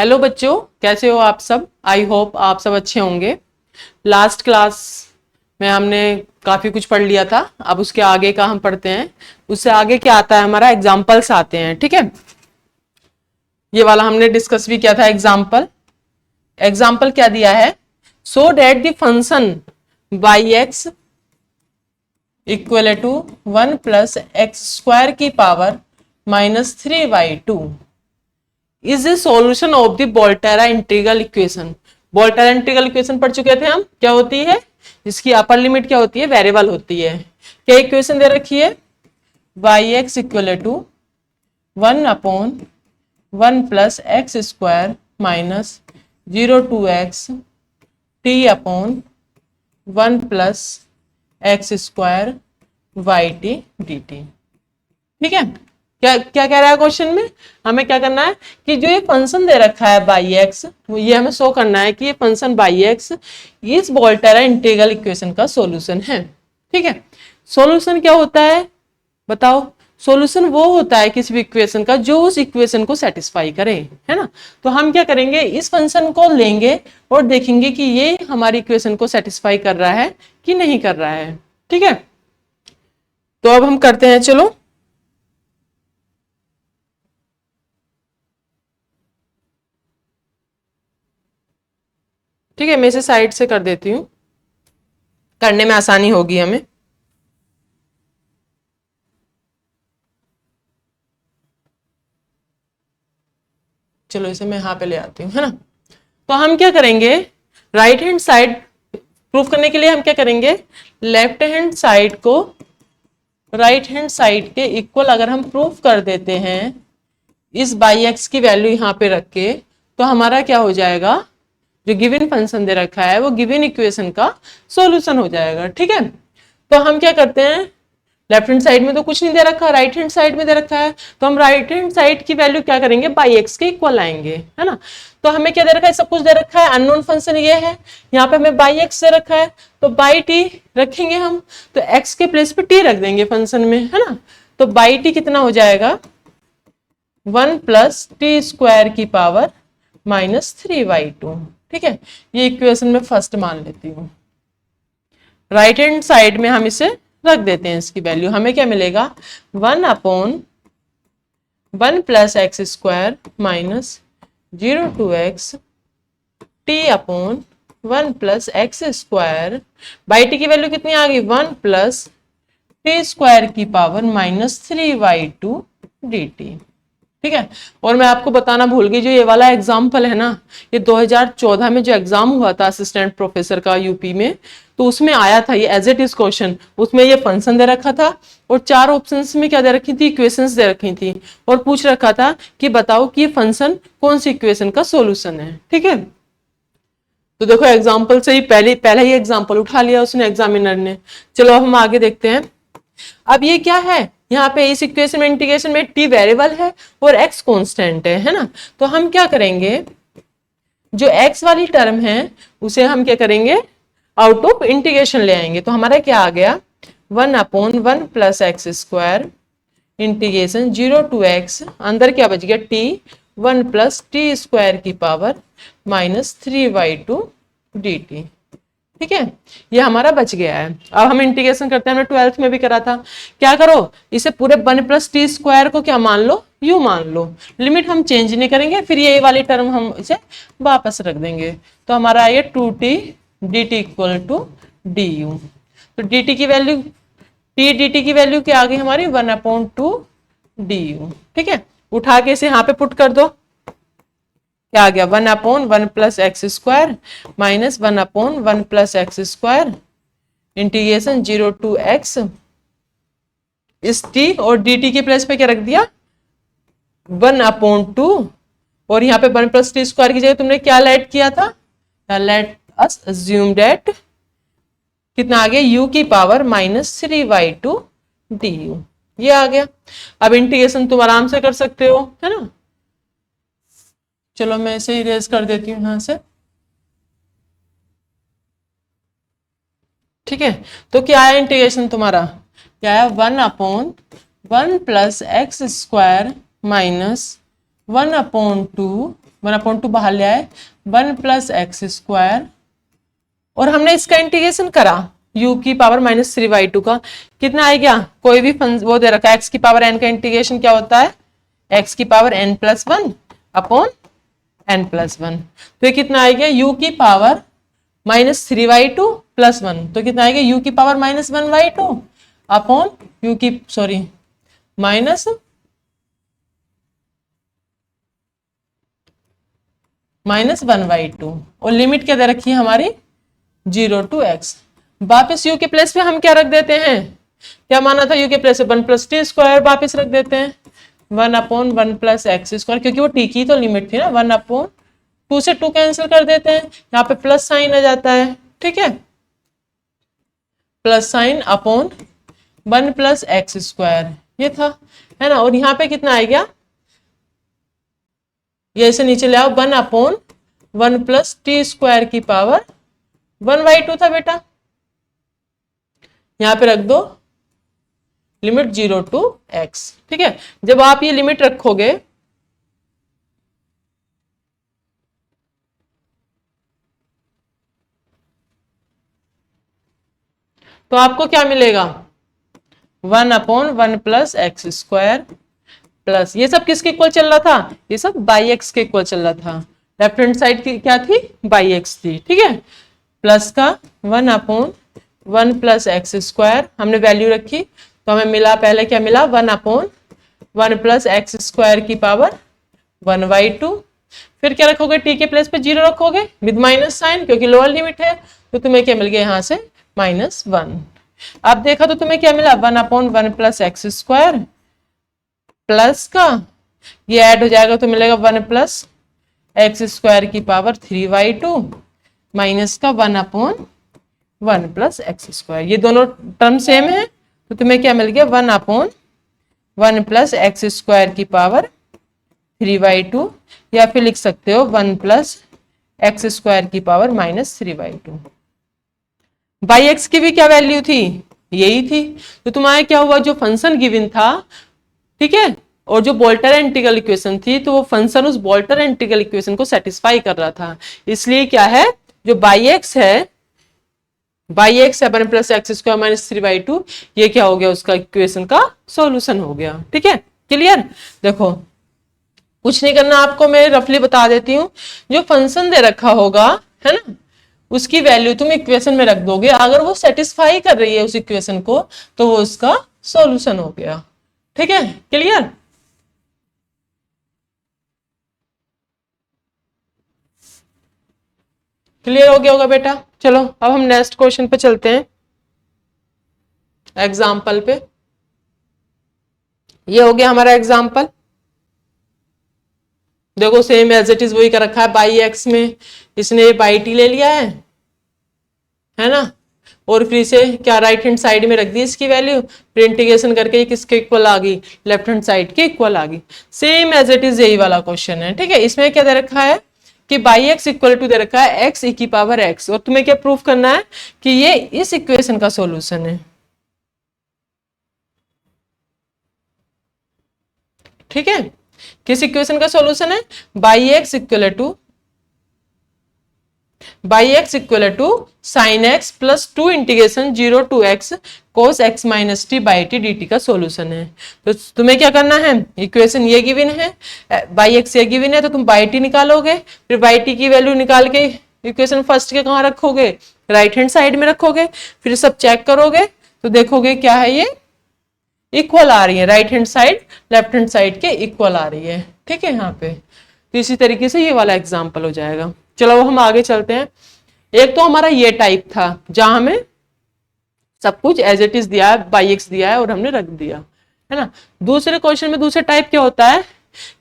Hello बच्चों, कैसे हो आप सब। आई होप आप सब अच्छे होंगे। लास्ट क्लास में हमने काफी कुछ पढ़ लिया था। अब उसके आगे का हम पढ़ते हैं। उससे आगे क्या आता है, हमारा एग्जाम्पल्स आते हैं। ठीक है, ये वाला हमने डिस्कस भी किया था। एग्जाम्पल एग्जाम्पल क्या दिया है, so that the function y x equal to 1 plus x square की power -3/2 is the solution of the Volterra integral equation. Volterra integral equation पढ़ चुके थे हम। क्या होती है, इसकी अपर लिमिट क्या होती है, वेरिएबल होती है। क्या इक्वेशन दे रखी है, y x equal to 1/1 plus x square minus 0 to x t upon 1 plus x square y t d t. ठीक है, क्या क्या कह रहा है क्वेश्चन में, हमें क्या करना है कि जो ये फंक्शन दे रखा है बाई एक्स, ये हमें शो करना है कि ये फंक्शन बाई एक्स इस वोल्टेरा इंटीग्रल इक्वेशन का सॉल्यूशन है। ठीक है, सॉल्यूशन क्या होता है बताओ। सॉल्यूशन वो होता है किसी भी इक्वेशन का जो उस इक्वेशन को सेटिस्फाई करे, है ना। तो हम क्या करेंगे, इस फंक्शन को लेंगे और देखेंगे कि ये हमारी इक्वेशन को सेटिस्फाई कर रहा है कि नहीं कर रहा है। ठीक है, तो अब हम करते हैं, चलो। ठीक है, मैं इसे साइड से कर देती हूँ, करने में आसानी होगी हमें। चलो इसे मैं यहाँ पे ले आती हूँ, है ना। तो हम क्या करेंगे, राइट हैंड साइड प्रूफ करने के लिए हम क्या करेंगे, लेफ्ट हैंड साइड को राइट हैंड साइड के इक्वल अगर हम प्रूफ कर देते हैं इस बाई एक्स की वैल्यू यहाँ पे रख के, तो हमारा क्या हो जाएगा, जो गिवन फंक्शन दे रखा है वो गिवन इक्वेशन का सॉल्यूशन हो जाएगा। ठीक है, तो हम क्या करते हैं, लेफ्ट हैंड साइड में तो कुछ नहीं दे रखा, राइट हैंड साइड में दे रखा है, तो हम राइट हैंड साइड की वैल्यू क्या करेंगे, बाई एक्स के इक्वल लाएंगे, है ना। तो हमें क्या दे रखा है, सब कुछ दे रखा है, अननोन फंक्शन ये है, यहाँ पे हमें बाई एक्स दे रखा है, तो बाई टी रखेंगे हम, तो एक्स के प्लेस पे टी रख देंगे फंक्शन में, है ना। तो बाई टी कितना हो जाएगा, 1 प्लस टी स्क्वायर की पावर -3/2। ठीक है, ये इक्वेशन में फर्स्ट मान लेती हूँ। राइट हैंड साइड में हम इसे रख देते हैं, इसकी वैल्यू हमें क्या मिलेगा, 1/1 plus x square minus 0 to x t upon 1 plus x square, by T की वैल्यू कितनी आ गई, 1 प्लस टी स्क्वायर की पावर -3/2 डी टी। ठीक है, और मैं आपको बताना भूल गई, जो ये वाला एग्जाम्पल है ना, ये 2014 में जो एग्जाम हुआ था असिस्टेंट प्रोफेसर का यूपी में, तो उसमें आया था ये एज इट इज क्वेश्चन। उसमें ये फंक्शन दे रखा था और 4 ऑप्शंस में क्या दे रखी थी, इक्वेशंस दे रखी थी, और पूछ रखा था कि बताओ कि ये फंक्शन कौन सी इक्वेशन का सोल्यूशन है। ठीक है, तो देखो एग्जाम्पल से ही पहले ही एग्जाम्पल उठा लिया उसने, एग्जामिनर ने। चलो अब हम आगे देखते हैं। अब ये क्या है, यहाँ पे इस इक्वेशन में इंटीग्रेशन में टी वेरिएबल है और एक्स कांस्टेंट है ना। तो हम क्या करेंगे, जो एक्स वाली टर्म है उसे हम क्या करेंगे, आउट ऑफ इंटीग्रेशन ले आएंगे। तो हमारा क्या आ गया, 1/1 plus x square integration 0 to x, अंदर क्या बच गया, टी 1 प्लस टी स्क्वायर की पावर -3/2 डी टी। ठीक है, ये हमारा बच गया है। अब हम इंटीग्रेशन करते हैं, हमने 12th में भी करा था। क्या करो, इसे पूरे 1 प्लस टी स्क्वायर को क्या मान लो, यू मान लो, लिमिट हम चेंज नहीं करेंगे, फिर ये वाली टर्म हम इसे वापस रख देंगे। तो हमारा आएगा 2t d t equal to d u. तो डी टी की वैल्यू, टी डी टी की वैल्यू क्या आ गई हमारी, 1/2 डी यू। ठीक है, उठा के इसे यहाँ पे पुट कर दो, क्या आ गया, 1/1 plus x square minus 1/1 plus x square integration 0 to x, इस t और dt के प्लेस पे क्या रख दिया, 1/2, और यहाँ पे 1 प्लस टी स्क्वायर की जगह तुमने क्या लेट किया था, लेट अस अज्यूम डेट कितना आ गया, u की पावर -3/2 du, ये आ गया। अब इंटीग्रेशन तुम आराम से कर सकते हो, है ना। चलो मैं इसे इरेज कर देती हूँ यहाँ से। ठीक है, तो क्या है इंटीग्रेशन तुम्हारा, क्या है, 1/1 प्लस एक्स स्क्वायर माइनस 1/2 1/2 बाहर ले आए, 1 प्लस एक्स स्क्वायर, और हमने इसका इंटीग्रेशन करा u की पावर -3/2 का, कितना आ गया, कोई भी वो दे रखा है x की पावर n का इंटीग्रेशन क्या होता है, x की पावर n+1 अपॉन n+1, तो ये कितना आ गया, u की पावर -3/2 + 1, तो कितना आएगा u की पावर -1/2 अपॉन u की -1/2, और लिमिट क्या दे रखी है हमारी 0 to x। वापस u के प्लेस पे हम क्या रख देते हैं, क्या माना था u के प्लेस पे 1 + t² वापस रख देते हैं, 1/1 + x², क्योंकि वो t की तो लिमिट थी ना, 1/2 से 2 कैंसिल कर देते हैं, यहाँ पे प्लस साइन आ जाता है, ठीक है, प्लस साइन अपॉन 1 + x², ये था, है ना, और यहाँ पे कितना आ गया, ये ऐसे नीचे ले आओ, 1/1 + t² की पावर 1/2 था बेटा, यहां पे रख दो लिमिट 0 to x, ठीक है। जब आप ये लिमिट रखोगे तो आपको क्या मिलेगा, 1/1 + x² प्लस, ये सब किसके इक्वल चल रहा था, ये सब बाई एक्स के इक्वल चल रहा था, लेफ्ट हैंड साइड की क्या थी, बाई एक्स थी, ठीक है, प्लस का 1/1 + x² हमने वैल्यू रखी, तो हमें मिला, पहले क्या मिला, 1/1 + x² की पावर 1/2, फिर क्या रखोगे, टी के प्लेस पे 0 रखोगे विद माइनस साइन, क्योंकि लोअर लिमिट है, तो तुम्हें क्या मिल गया यहाँ से -1। अब देखा तो तुम्हें क्या मिला, 1/1 + x² प्लस का ये ऐड हो जाएगा तो मिलेगा 1 + x² की पावर 3/2 माइनस का 1/1 + x², ये दोनों टर्म सेम है, तो तुम्हें क्या मिल गया, 1/1 + x² की पावर 3/2, या फिर लिख सकते हो 1 + x² की पावर -3/2। बाई एक्स की भी क्या वैल्यू थी, यही थी, तो तुम्हारा क्या हुआ, जो फंक्शन गिवन था, ठीक है, और जो बोल्टर इंटीग्रल इक्वेशन थी, तो वो फंक्शन उस बोल्टर इंटीग्रल इक्वेशन को सेटिस्फाई कर रहा था, इसलिए क्या है, जो बाई एक्स है 1 + x² - 3/2, ये क्या हो गया, उसका इक्वेशन का सॉल्यूशन हो गया, ठीक है, क्लियर। देखो कुछ नहीं करना आपको, मैं रफली बता देती हूँ, जो फंक्शन दे रखा होगा, है ना, उसकी वैल्यू तुम इक्वेशन में रख दोगे, अगर वो सेटिस्फाई कर रही है उस इक्वेशन को, तो वो उसका सॉल्यूशन हो गया, ठीक है, क्लियर। क्लियर हो गया होगा बेटा। चलो अब हम नेक्स्ट क्वेश्चन पे चलते हैं, एग्जाम्पल पे। ये हो गया हमारा एग्जाम्पल, देखो सेम एज इट इज वही कर रखा है, बाई एक्स में इसने बाई टी ले लिया है ना, और फिर इसे क्या राइट हैंड साइड में रख दी इसकी वैल्यू, फिर इंटीग्रेशन करके ये किसके इक्वल आ गई, लेफ्ट हैंड साइड के इक्वल आ गई, सेम एज इट इज यही वाला क्वेश्चन है, ठीक है। इसमें क्या दे रखा है कि बाई एक्स इक्वल टू दे रखा है x e की पावर x, और तुम्हें क्या प्रूफ करना है कि ये इस इक्वेशन का सॉल्यूशन है, ठीक है। किस इक्वेशन का सॉल्यूशन है, y x equal to sine x plus 2 integration 0 to x cos x - t y t dt का सॉल्यूशन है। तो तुम्हें क्या करना है, इक्वेशन ये गिवन है, बाई एक्स ये गिवन है, तो तुम बाई टी निकालोगे, फिर बाई टी की वैल्यू निकाल के इक्वेशन फर्स्ट के कहाँ रखोगे, राइट हैंड साइड में रखोगे, फिर सब चेक करोगे तो देखोगे क्या है, ये इक्वल आ रही है, right hand side left hand side के इक्वल आ रही है, ठीक है यहाँ पे। तो इसी तरीके से ये वाला एग्जाम्पल हो जाएगा। चलो हम आगे चलते हैं। एक तो हमारा ये टाइप था जहां हमें सब कुछ एज इट इज दिया है, बाई एक्स दिया है और हमने रख दिया, है ना। दूसरे क्वेश्चन में दूसरे टाइप क्या होता है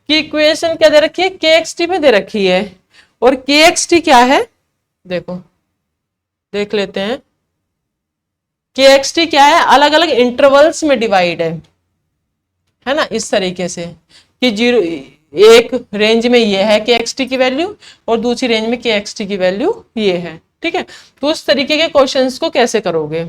कि इक्वेशन क्या दे रखी है, के एक्स टी में दे रखी है, और के एक्स टी क्या है, देखो देख लेते हैं, के एक्स टी क्या है, अलग अलग इंटरवल्स में डिवाइड है ना, इस तरीके से कि जीरो, एक रेंज में ये है के एक्स टी की वैल्यू और दूसरी रेंज में के एक्स टी की वैल्यू ये है, ठीक है। तो उस तरीके के क्वेश्चंस को कैसे करोगे,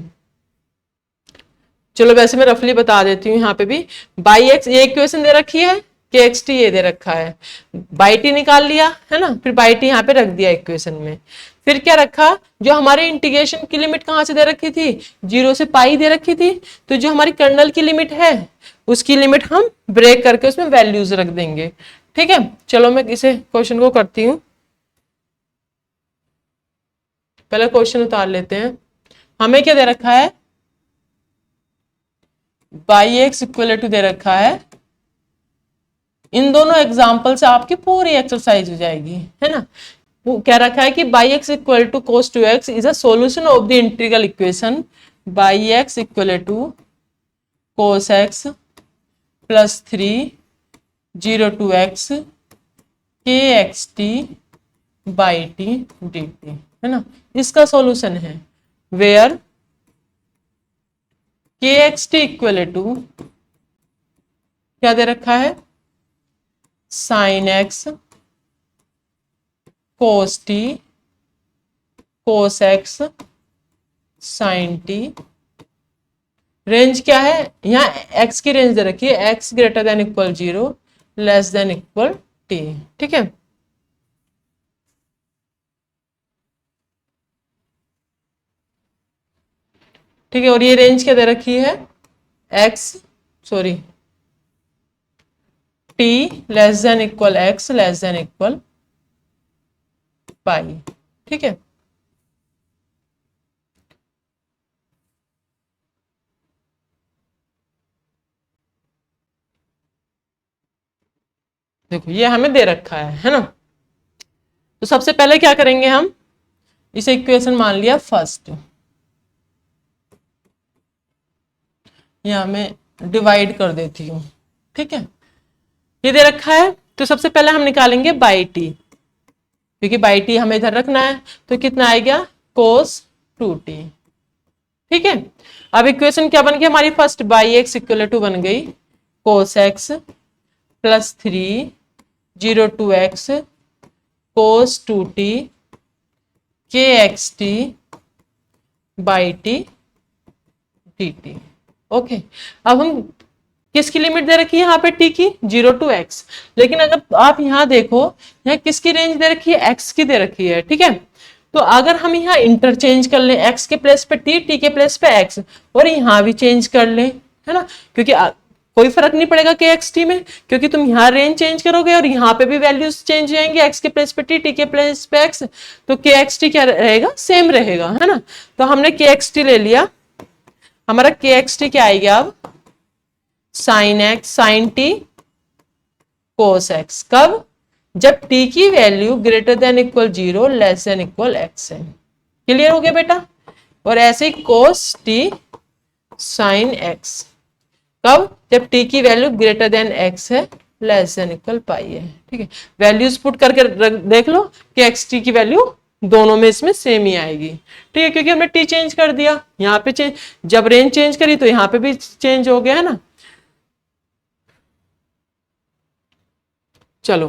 चलो वैसे मैं रफली बता देती हूँ। यहाँ पे भी बाई एक्स ये इक्वेशन दे रखी है, के एक्स टी ये दे रखा है, बाई टी निकाल लिया है ना, फिर बाई टी यहाँ पे रख दिया इक्वेशन में। फिर क्या रखा, जो हमारे इंटीग्रेशन की लिमिट कहाँ से दे रखी थी, 0 से पाई दे रखी थी, तो जो हमारी कर्नल की लिमिट है उसकी लिमिट हम ब्रेक करके उसमें वैल्यूज रख देंगे। ठीक है, चलो मैं इसे क्वेश्चन को करती हूँ। पहले क्वेश्चन उतार लेते हैं। हमें क्या दे रखा है, बाई एक्स इक्वल टू दे रखा है, इन दोनों एग्जाम्पल से आपकी पूरी एक्सरसाइज हो जाएगी, है ना। वो क्या रखा है कि y x equal to cos two x is a solution of the integral equation y x equal to cos x plus 3 0 to x के x t y t d t, है ना। इसका सॉल्यूशन है वेयर के x T equal to क्या दे रखा है, sine x cos t cos x sine t. Range क्या है, यहाँ x की रेंज दे रखी है, x greater than equal 0 less than equal t। ठीक है, ठीक है, और ये रेंज क्या दे रखी है, t less than equal x less than equal पाई। ठीक है, देखो ये हमें दे रखा है ना। तो सबसे पहले क्या करेंगे, हम इसे इक्वेशन मान लिया फर्स्ट, यहां मैं डिवाइड कर देती हूँ। ठीक है, ये दे रखा है, तो सबसे पहले हम निकालेंगे बाई टी, क्योंकि बाई टी हमें इधर रखना है, तो कितना आएगा कोस 2t। ठीक है, अब इक्वेशन क्या बन गई हमारी, first y x equal to बन गई cos x plus 3 0 to x cos 2t के x t y t d t. Okay, अब हम किसकी लिमिट दे रखी है यहाँ पे, टी की 0 टू एक्स, लेकिन अगर आप यहाँ देखो, यहाँ किसकी रेंज दे रखी है, एक्स की दे रखी है। ठीक है, तो अगर हम यहाँ इंटरचेंज कर ले, एक्स के प्लेस पे टी, टी के प्लेस पे एक्स, और यहाँ भी चेंज कर ले, है ना, क्योंकि कोई फर्क नहीं पड़ेगा के एक्स टी में, क्योंकि तुम यहाँ रेंज चेंज करोगे और यहाँ पे भी वैल्यूज चेंज हो जाएंगे, एक्स के प्लेस पे टी, टी के प्लेस पे एक्स, तो के एक्स टी क्या रहेगा, सेम रहेगा, है ना। तो हमने के एक्स टी ले लिया, हमारा के एक्स टी क्या आएगा अब, sine x sine t cos x, कब, जब t की वैल्यू greater than equal 0 less than equal x है। क्लियर हो गया बेटा, और ऐसे ही कोस t साइन x, कब, जब t की वैल्यू ग्रेटर देन x है लेस देन इक्वल पाई है। ठीक है, वैल्यूज पुट करके देख लो कि एक्स टी की वैल्यू दोनों में इसमें सेम ही आएगी। ठीक है, क्योंकि हमने t चेंज कर दिया, यहाँ पे चेंज, जब रेंज चेंज करी तो यहाँ पे भी चेंज हो गया, है ना। चलो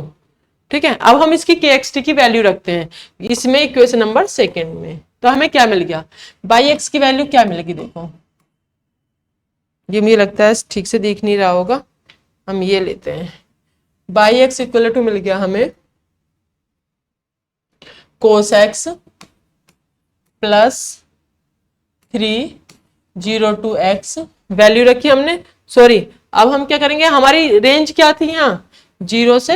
ठीक है, अब हम इसकी के एक्स टी की वैल्यू रखते हैं इसमें इक्वेशन नंबर सेकेंड में। तो हमें क्या मिल गया, बाई एक्स की वैल्यू क्या मिलेगी, देखो ये मुझे लगता है ठीक से दिख नहीं रहा होगा, हम ये लेते हैं, बाई एक्स इक्वल टू मिल गया हमें cos x plus 3 0 to x, value रखी हमने, सॉरी अब हम क्या करेंगे, हमारी रेंज क्या थी यहाँ, 0 से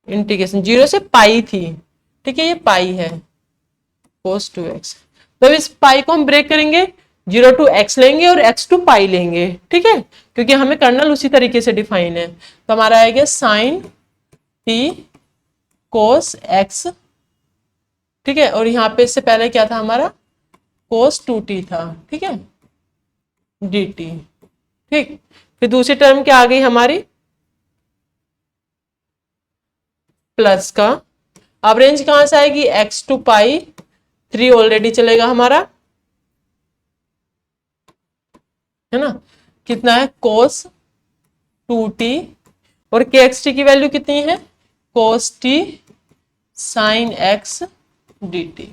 इंटीग्रेशन 0 से पाई थी। ठीक है, ये पाई है कोस 2x, तो इस पाई को हम ब्रेक करेंगे, 0 टू x लेंगे और x टू पाई लेंगे। ठीक है, क्योंकि हमें कर्नल उसी तरीके से डिफाइन है, तो हमारा आएगा साइन t कोस x। ठीक है, और यहाँ पे इससे पहले क्या था हमारा, कोस 2t था। ठीक है, dt। ठीक, फिर दूसरी टर्म क्या आ गई हमारी, प्लस का, अब रेंज कहां से आएगी, x टू पाई, 3 ऑलरेडी चलेगा हमारा, है ना, कितना है कोस 2t, और के एक्स टी की वैल्यू कितनी है, कोस t साइन x dt।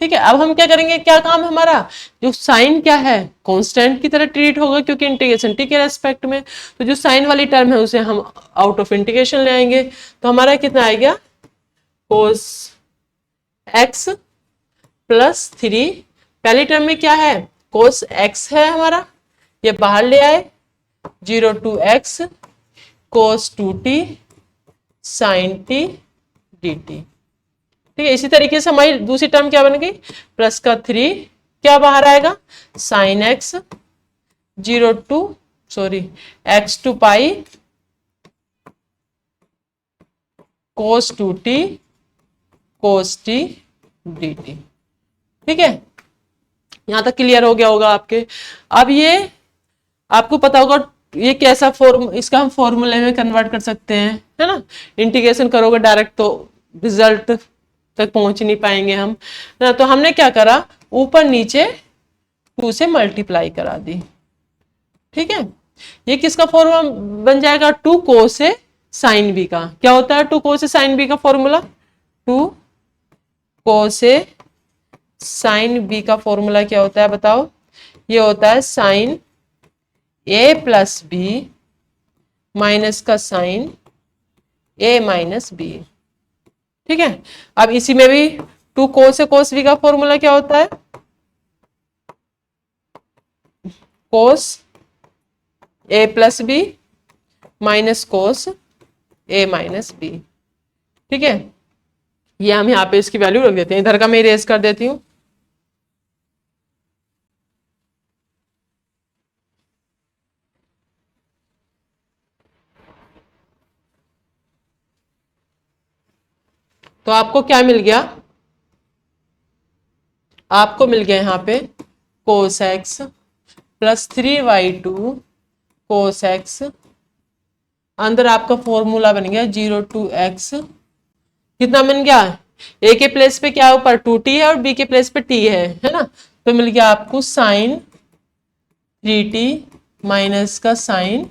ठीक है, अब हम क्या करेंगे, क्या काम है हमारा, जो साइन क्या है कांस्टेंट की तरह ट्रीट होगा क्योंकि इंटीग्रेशन टी के रेस्पेक्ट में, तो जो साइन वाली टर्म है उसे हम आउट ऑफ इंटीग्रेशन ले आएंगे, तो हमारा कितना आएगा कोस एक्स प्लस 3, पहली टर्म में क्या है कोस एक्स है हमारा, ये बाहर ले आए 0 to x cos 2t sine t d t. ठीक है, इसी तरीके से हमारी दूसरी टर्म क्या बन गई, प्लस का 3 क्या बाहर आएगा sine x 0 to x2 pi cos 2t cos t d t. ठीक है, यहां तक क्लियर हो गया होगा आपके। अब ये आपको पता होगा ये कैसा फॉर्म, इसका हम फॉर्मूले में कन्वर्ट कर सकते हैं, है ना, इंटीग्रेशन करोगे डायरेक्ट तो रिजल्ट तक पहुंच नहीं पाएंगे हम ना, तो हमने क्या करा ऊपर नीचे 2 से मल्टीप्लाई करा दी। ठीक है, ये किसका फॉर्मूला बन जाएगा 2 कोस से साइन बी का, क्या होता है 2 कोस से साइन बी का फॉर्मूला, 2 कोस से साइन बी का फॉर्मूला क्या होता है बताओ, ये होता है साइन ए प्लस बी माइनस का साइन ए माइनस बी। ठीक है, अब इसी में भी 2 कोस से कोस बी का फॉर्मूला क्या होता है कोस ए प्लस बी माइनस कोस ए माइनस बी। ठीक है, ये हम यहाँ पे इसकी वैल्यू रख देते हैं, इधर का मैं इरेज कर देती हूँ। तो आपको क्या मिल गया, आपको मिल गया यहाँ पे कोस x plus 3y2 cos x, अंदर आपका फॉर्मूला बन गया 0 to x, कितना बन गया, ए के प्लेस पे क्या ऊपर 2t है और बी के प्लेस पे t है ना, तो मिल गया आपको साइन 3t माइनस का साइन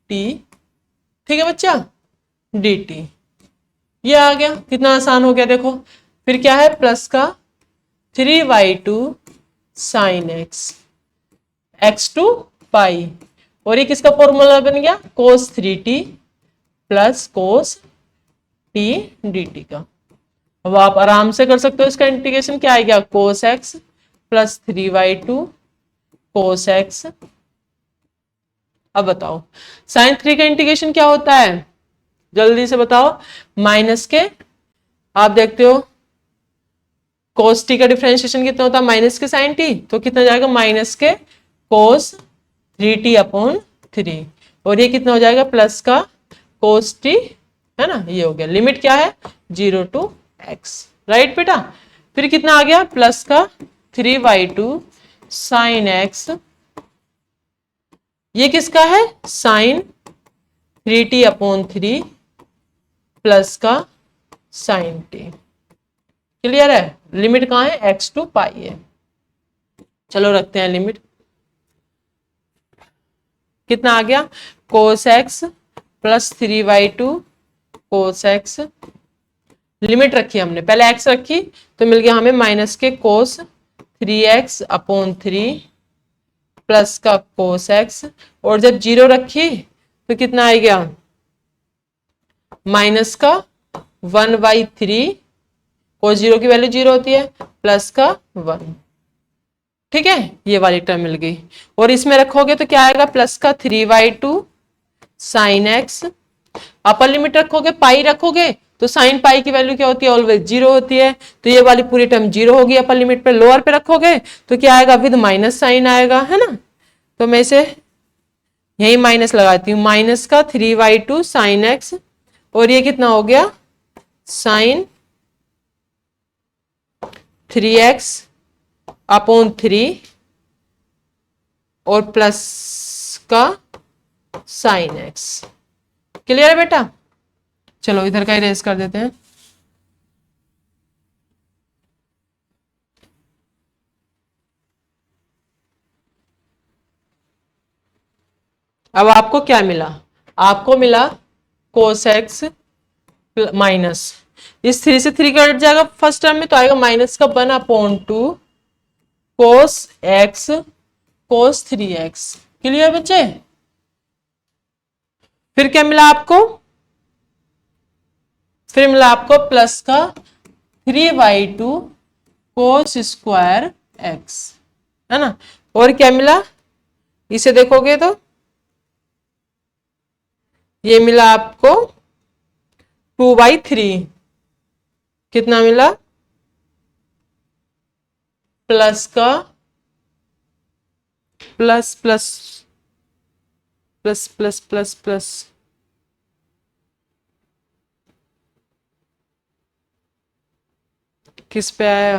t। ठीक है बच्चा, dt, ये आ गया, कितना आसान हो गया देखो। फिर क्या है प्लस का 3y2 साइन एक्स x2 पाई, और ये किसका फॉर्मूला बन गया कोस 3t plus cos t d T का। अब आप आराम से कर सकते हो, इसका इंटीग्रेशन क्या आएगा कोस x plus 3y2 cos x. अब बताओ साइन 3 का इंटीग्रेशन क्या होता है, जल्दी से बताओ, माइनस के, आप देखते हो कोस टी का डिफरेंशिएशन कितना होता है माइनस के साइन टी, तो कितना जाएगा माइनस के कोस 3t अपॉन 3, और ये कितना हो जाएगा प्लस का कोस टी, है ना, ये हो गया, लिमिट क्या है 0 to x, राइट बेटा। फिर कितना आ गया प्लस का 3y2 साइन एक्स, ये किसका है साइन 3t अपॉन 3 प्लस का साइन टी। क्लियर है, लिमिट कहाँ है x to पाई है। चलो रखते हैं लिमिट, कितना आ गया कोस x plus 3y2 cos x, limit रखी हमने, पहले x रखी तो मिल गया हमें माइनस के कोस 3x अपॉन 3 प्लस का कोस एक्स, और जब 0 रखी तो कितना आ गया माइनस का 1/3, कोस 0 की वैल्यू 0 होती है, प्लस का 1। ठीक है, ये वाली टर्म मिल गई, और इसमें रखोगे तो क्या आएगा प्लस का 3y2 sine x, upper limit रखोगे पाई रखोगे तो साइन पाई की वैल्यू क्या होती है ऑलवेज 0 होती है, तो ये वाली पूरी टर्म 0 होगी अपर लिमिट पे। लोअर पे रखोगे तो क्या आएगा विद माइनस साइन आएगा, है ना, तो मैं इसे यही माइनस लगाती हूँ, माइनस का 3y2 साइन एक्स, और ये कितना हो गया साइन 3x अपॉन 3 और प्लस का साइन एक्स। क्लियर है बेटा, चलो इधर का इरेज कर देते हैं। अब आपको क्या मिला, आपको मिला कोस एक्स माइनस इस 3 से 3 कट जाएगा फर्स्ट टर्म में, तो आएगा माइनस का 1/2 कोस एक्स कोस 3x। क्लियर बच्चे? फिर क्या मिला आपको? फिर मिला आपको प्लस का 3/2 कोस स्क्वायर एक्स, है ना। और क्या मिला? इसे देखोगे तो ये मिला आपको 2/3। कितना मिला? प्लस का plus plus plus plus plus plus किस पे आया?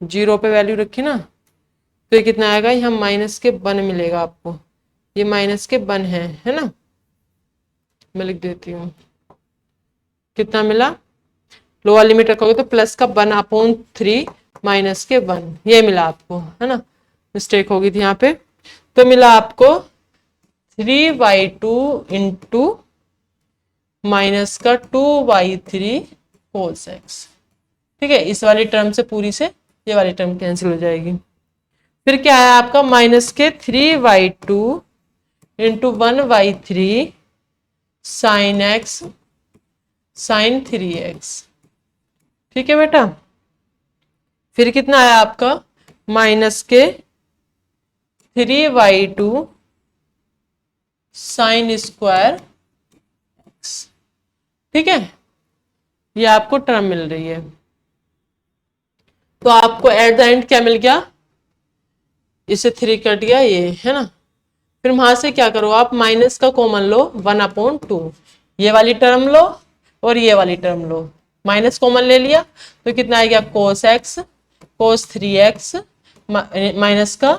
0 पे वैल्यू रखी ना, तो ये कितना आएगा? यहाँ माइनस के 1 मिलेगा आपको। ये माइनस के 1 है ना। मैं लिख देती हूँ कितना मिला। लोअर लिमिट रखोगे तो प्लस का 1/3 माइनस के 1, ये मिला आपको, है ना। मिस्टेक हो गई थी यहाँ पे। तो मिला आपको 3/2 इंटू माइनस का 2/3 होल एक्स। ठीक है, इस वाली टर्म से पूरी से ये वाली टर्म कैंसिल हो जाएगी। फिर क्या है आपका? माइनस के 3/2 into 1/3 sign x sine 3x। ठीक है बेटा। फिर कितना आया आपका? माइनस के 3/2 साइन स्क्वायर एक्स। ठीक है, ये आपको टर्म मिल रही है। तो आपको एट द एंड क्या मिल गया? इससे 3 कट गया, ये है ना। फिर वहां से क्या करो आप? माइनस का कॉमन लो 1/2, ये वाली टर्म लो और ये वाली टर्म लो। माइनस कॉमन ले लिया तो कितना आ गया? कोस एक्स कोस 3x माइनस का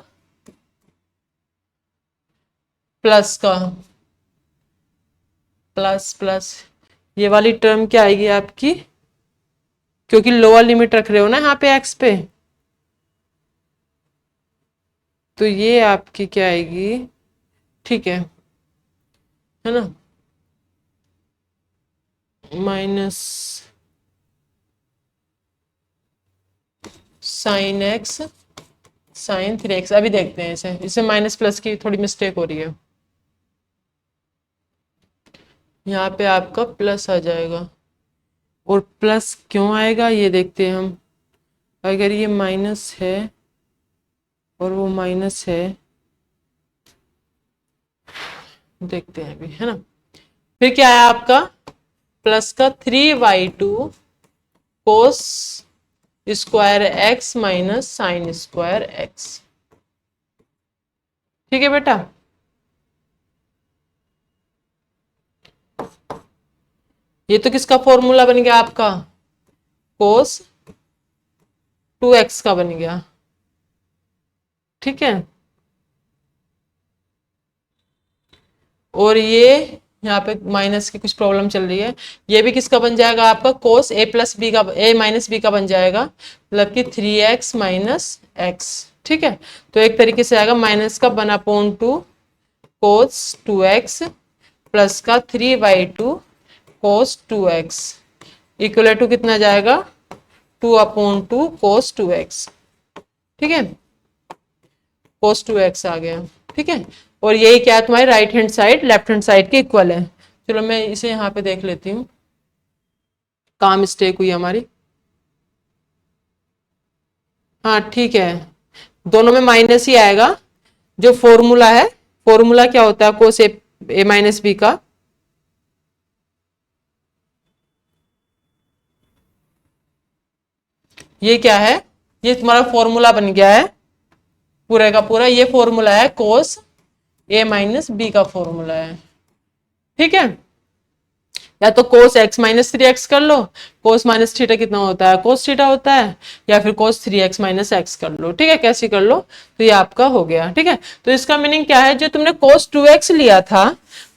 प्लस का प्लस प्लस ये वाली टर्म क्या आएगी आपकी? क्योंकि लोअर लिमिट रख रहे हो ना यहाँ पे x पे, तो ये आपकी क्या आएगी? ठीक है ना। Minus sine x sine 3x। अभी देखते हैं इसे। इसे माइनस प्लस की थोड़ी मिस्टेक हो रही है। यहाँ पे आपका प्लस आ जाएगा। और प्लस क्यों आएगा ये देखते हैं हम। अगर ये माइनस है और वो माइनस है, देखते हैं अभी, है ना। फिर क्या है आपका? प्लस का 3/2 cos square x minus sine square x. ठीक है बेटा। ये तो किसका फॉर्मूला बन गया आपका? कोस 2x का बन गया। ठीक है, और ये यहाँ पे माइनस की कुछ प्रॉब्लम चल रही है। ये भी किसका बन जाएगा आपका? कोस a प्लस बी का, a माइनस बी का बन जाएगा, मतलब कि 3x माइनस एक्स। ठीक है, तो एक तरीके से आएगा माइनस का 1/2 कोस 2x प्लस का 3/2 कोस 2x इक्वल टू कितना जाएगा? 2/2 कोस 2x। ठीक है, कोस 2x आ गया। ठीक है, और यही क्या है? तुम्हारी right hand side left hand side के इक्वल है। चलो मैं इसे यहाँ पे देख लेती हूँ कहाँ मिस्टेक हुई हमारी। हाँ ठीक है, दोनों में माइनस ही आएगा। जो फॉर्मूला है, फॉर्मूला क्या होता है कोस ए माइनस बी का? ये क्या है? ये तुम्हारा फॉर्मूला बन गया है पूरे का पूरा। ये फॉर्मूला है कोस ए माइनस बी का फॉर्मूला है। ठीक है, या तो कोस एक्स माइनस 3x कर लो। कोस माइनस थीटा कितना होता है? कोस थीटा होता है। या फिर कोस 3x माइनस एक्स कर लो। ठीक है, कैसे कर लो तो ये आपका हो गया। ठीक है, तो इसका मीनिंग क्या है? जो तुमने कोस 2x लिया था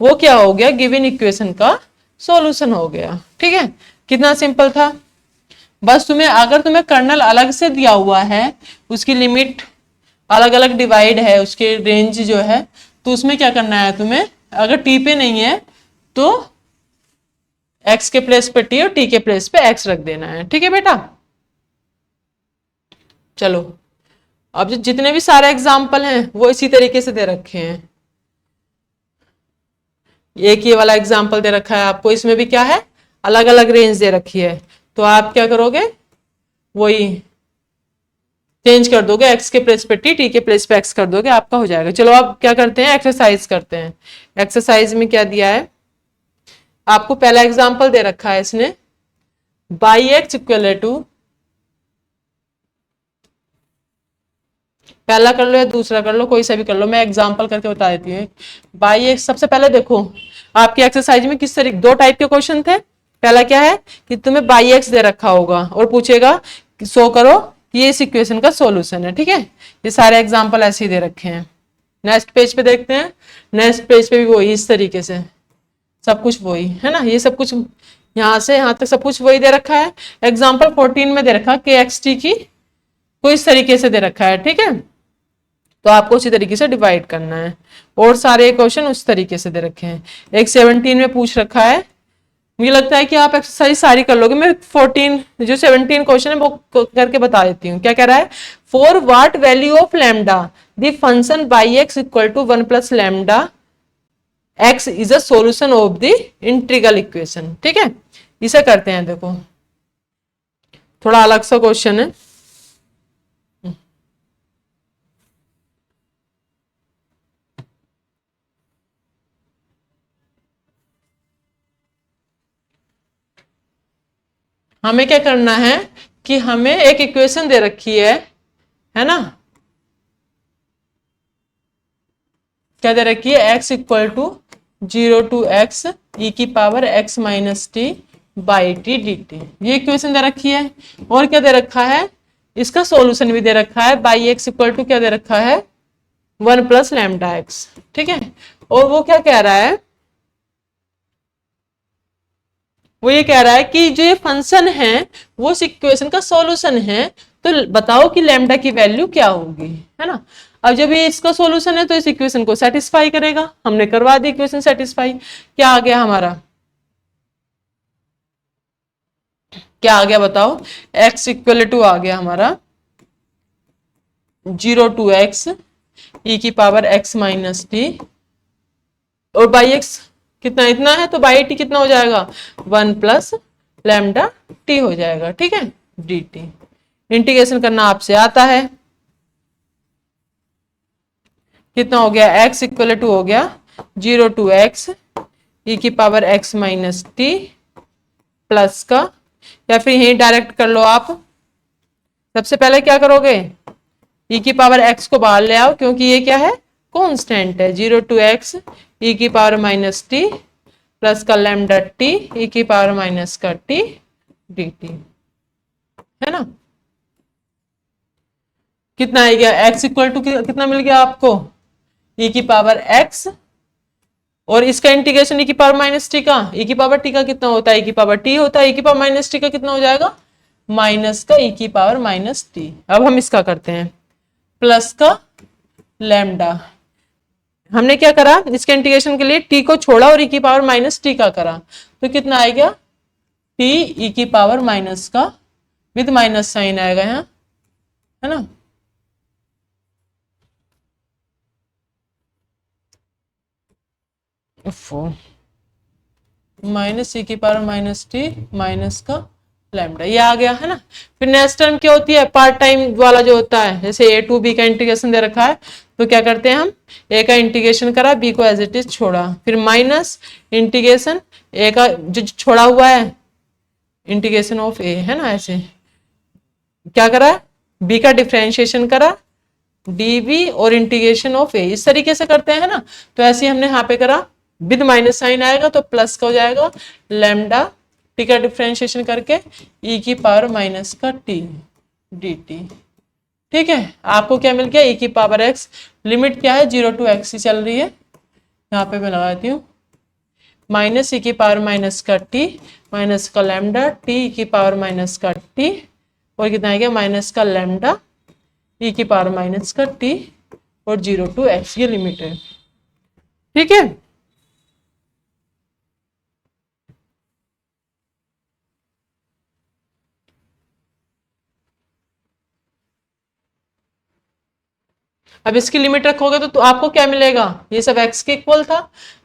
वो क्या हो गया? गिवन इक्वेशन का सॉल्यूशन हो गया। ठीक है, कितना सिंपल था। बस तुम्हें, अगर तुम्हें कर्नल अलग से दिया हुआ है, उसकी लिमिट अलग अलग डिवाइड है, उसके रेंज जो है, तो उसमें क्या करना है तुम्हें? अगर टी पे नहीं है तो एक्स के प्लेस पे टी और टी के प्लेस पे एक्स रख देना है। ठीक है बेटा, चलो अब जितने भी सारे एग्जाम्पल हैं वो इसी तरीके से दे रखे हैं। एक ये वाला एग्जाम्पल दे रखा है आपको, इसमें भी क्या है, अलग अलग रेंज दे रखी है, तो आप क्या करोगे, वही चेंज कर दोगे, एक्स के प्लेस पे टी, टी के प्लेस पे एक्स कर दोगे, आपका हो जाएगा। चलो अब क्या करते हैं, एक्सरसाइज करते हैं। एक्सरसाइज में क्या दिया है आपको, पहला एग्जाम्पल दे रखा है इसने, बाई एक्स इक्वल टू, पहला कर लो या दूसरा कर लो, कोई सा भी कर लो, मैं एग्जाम्पल करके बता देती हूँ। बाई एक्स, सबसे पहले देखो आपकी एक्सरसाइज में किस तरीके, दो टाइप के क्वेश्चन थे। पहला क्या है कि तुम्हें बाई एक्स दे रखा होगा और पूछेगा कि शो करो कि ये इस इक्वेशन का सॉल्यूशन है। ठीक है, ये सारे एग्जाम्पल ऐसे ही दे रखे हैं। नेक्स्ट पेज पे देखते हैं, नेक्स्ट पेज पे भी वही इस तरीके से सब कुछ वही है ना, ये सब कुछ यहाँ से यहाँ तक सब कुछ वही दे रखा है। एग्जाम्पल 14 में दे रखा के एक्स टी की को इस तरीके से दे रखा है। ठीक है, तो आपको उसी तरीके से डिवाइड करना है, और सारे क्वेश्चन उस तरीके से दे रखे हैं। एक 17 में पूछ रखा है, मुझे लगता है कि आप एक्सरसाइज सारी कर लोगे, मैं 14 जो 17 क्वेश्चन है वो करके बता देती हूँ। क्या कह रहा है, for what value of lambda the function y x equal to 1 plus lambda x is a solution of the integral equation. ठीक है, इसे करते हैं, देखो थोड़ा अलग सा क्वेश्चन है। हमें क्या करना है कि हमें एक इक्वेशन दे रखी है ना, क्या दे रखी है, x equal to 0 to x e की power x minus t y t d t, ये इक्वेशन दे रखी है। और क्या दे रखा है, इसका सॉल्यूशन भी दे रखा है, बाई एक्स इक्वल टू क्या दे रखा है, 1 प्लस लैम्डा एक्स। ठीक है, और वो क्या कह रहा है, वो ये कह रहा है कि जो ये फंक्शन है वो इस इक्वेशन का सॉल्यूशन है, तो बताओ कि लैम्डा की वैल्यू क्या होगी, है ना। अब जब ये इसका सॉल्यूशन है तो इस इक्वेशन को सेटिस्फाई करेगा, हमने करवा दी इक्वेशन सेटिस्फाई। क्या आ गया हमारा, क्या आ गया बताओ, x इक्वल टू आ गया हमारा 0 टू एक्स ई की पावर x माइनस टी, और बाई एक्स कितना, इतना है, तो बाई टी कितना हो जाएगा, 1 प्लस लैम्डा टी हो जाएगा। ठीक है, डी टी इंटीग्रेशन करना आपसे आता है, कितना हो गया, x इक्वल टू हो गया 0 टू एक्स ई की power x minus T plus का, या फिर यही डायरेक्ट कर लो आप। सबसे पहले क्या करोगे, ई की पावर x को बाहर ले आओ, क्योंकि ये क्या है, कांस्टेंट है। 0 टू एक्स ई की पावर माइनस टी प्लस का लैम्डा टी ई की पावर माइनस का टी डी टी, है ना। कितना आ गया, x इक्वल टू कितना मिल गया आपको, ई की पावर x, और इसका इंटीग्रेशन ई की पावर माइनस टी का, ई की पावर टी का कितना होता है, ई की पावर टी होता है, ई की पावर माइनस टी का कितना हो जाएगा, माइनस का ई की पावर माइनस टी। अब हम इसका करते हैं, प्लस का लैम्डा, हमने क्या करा, इसके इंटीग्रेशन के लिए टी को छोड़ा और ई की पावर माइनस टी का करा, तो कितना आएगा, टी ई की पावर माइनस का, विद माइनस साइन आएगा यहाँ, है ना। माइनस ई की पावर माइनस टी माइनस का लैम्डा, ये आ गया, है ना। फिर नेक्स्ट टर्म क्या होती है, पार्ट टाइम वाला जो होता है, जैसे ए टू बी का इंटीग्रेशन दे रखा है, तो क्या करते हैं हम, ए का इंटीग्रेशन करा, बी को एज इट इज छोड़ा, फिर माइनस इंटीग्रेशन ए का जो छोड़ा हुआ है इंटीग्रेशन ऑफ ए, है ना। ऐसे क्या करा, बी का डिफ्रेंशिएशन करा डीबी और इंटीग्रेशन ऑफ ए, इस तरीके से करते हैं ना। तो ऐसे हमने यहाँ पे करा, विद माइनस साइन आएगा तो प्लस का हो जाएगा लैम्डा टी का डिफ्रेंशिएशन करके ई की पावर माइनस का टी डी टी। ठीक है, आपको क्या मिल गया, ई की पावर एक्स, लिमिट क्या है 0 टू एक्स ही चल रही है, यहाँ पे मैं लगाती हूँ, माइनस ई की पावर माइनस का टी माइनस का लैम्डा टी ई की पावर माइनस का टी, और कितना आ गया, माइनस का लैम्डा ई की पावर माइनस का टी और 0 टू एक्स, ये लिमिट है। ठीक है, अब इसकी लिमिट रखोगे तो आपको क्या मिलेगा, ये सब x के इक्वल था,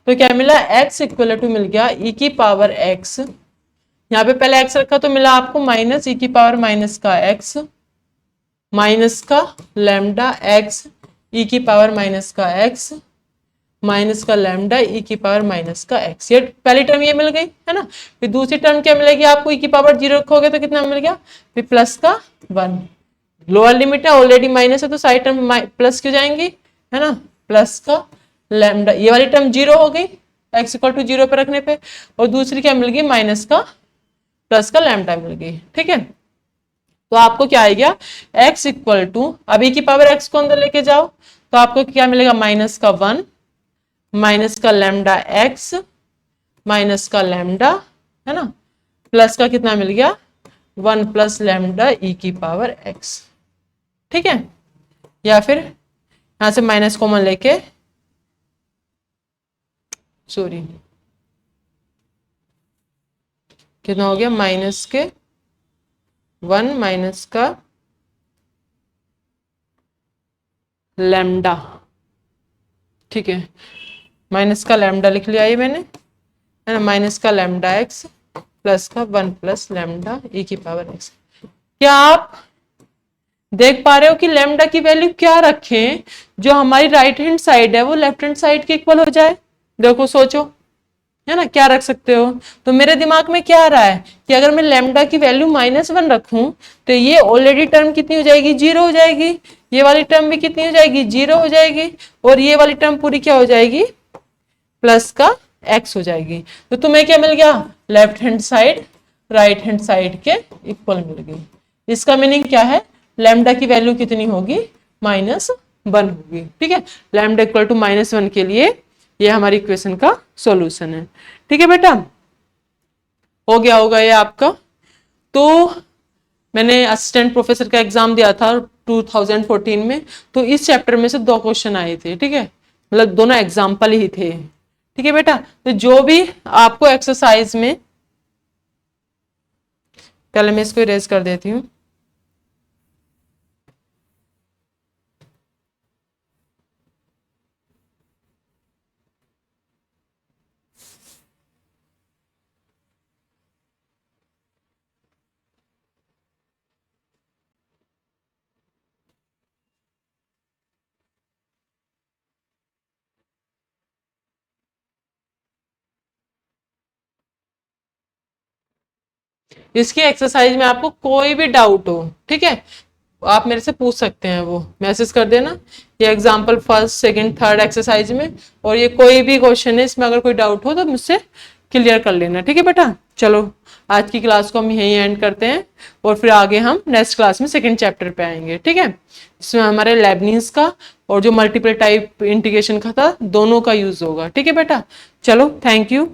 तो क्या मिला, x इक्वल टू मिल गया e की पावर x, यहाँ पे पहले x रखा तो मिला आपको माइनस e की पावर माइनस का x, माइनस का लैम्डा x e की पावर माइनस का x, माइनस का लैम्डा e की पावर माइनस का x। ये पहली टर्म ये मिल गई है ना। फिर दूसरी टर्म क्या मिलेगी आपको, e की पावर 0 रखोगे तो कितना मिल गया, फिर प्लस का 1, लोअर लिमिट है ऑलरेडी माइनस है तो सारी टर्म प्लस क्यों जाएंगी, है ना, प्लस का लैम्डा, ये वाली टर्म 0 हो गई x इक्वल टू 0 पे रखने पे, और दूसरी क्या मिल गई, माइनस का प्लस का लैम्डा मिल गई। ठीक है, तो आपको क्या आ गया, x इक्वल टू, अभी की पावर x को अंदर लेके जाओ तो आपको क्या मिलेगा, माइनस का 1, माइनस का लैम्डा x, माइनस का लैम्डा, है ना, प्लस का कितना मिल गया, 1 प्लस लैम्डा e की पावर x। ठीक है, या फिर यहां से माइनस कॉमन लेके, सॉरी कितना हो गया, माइनस के 1 माइनस का लैम्डा, ठीक है, माइनस का लैम्डा लिख लिया ये मैंने, है ना, माइनस का लैम्डा एक्स प्लस का 1 प्लस लैम्डा ई की पावर एक्स। क्या आप देख पा रहे हो कि लैम्डा की वैल्यू क्या रखें जो हमारी राइट हैंड साइड है वो लेफ्ट हैंड साइड के इक्वल हो जाए। देखो सोचो, है ना, क्या रख सकते हो। तो मेरे दिमाग में क्या आ रहा है कि अगर मैं लैम्डा की वैल्यू -1 रखूं तो ये ऑलरेडी टर्म कितनी हो जाएगी, 0 हो जाएगी, ये वाली टर्म भी कितनी हो जाएगी, 0 हो जाएगी, और ये वाली टर्म पूरी क्या हो जाएगी, प्लस का x हो जाएगी। तो तुम्हें क्या मिल गया, left hand side right hand side के इक्वल मिल गई। इसका मीनिंग क्या है, लैम्डा की वैल्यू कितनी होगी, -1 होगी। ठीक है, लैम्डा इक्वल टू -1 के लिए ये हमारी इक्वेशन का सॉल्यूशन है। ठीक है बेटा, हो गया होगा ये आपका। तो मैंने असिस्टेंट प्रोफेसर का एग्जाम दिया था 2014 में, तो इस चैप्टर में से 2 क्वेश्चन आए थे। ठीक है, मतलब दोनों एग्जाम्पल ही थे। ठीक है बेटा, तो जो भी आपको एक्सरसाइज में, पहले मैं इसको इरेज कर देती हूँ। इसकी एक्सरसाइज में आपको कोई भी डाउट हो, ठीक है, आप मेरे से पूछ सकते हैं, वो मैसेज कर देना, ये example first second third exercise में, और ये कोई भी क्वेश्चन है इसमें अगर कोई डाउट हो तो मुझसे क्लियर कर लेना। ठीक है बेटा, चलो आज की क्लास को हम यहीं एंड करते हैं, और फिर आगे हम नेक्स्ट क्लास में सेकंड चैप्टर पे आएंगे। ठीक है, इसमें हमारे लेबनीज का और जो मल्टीपल टाइप इंटीग्रेशन का था दोनों का यूज होगा। ठीक है बेटा, चलो थैंक यू।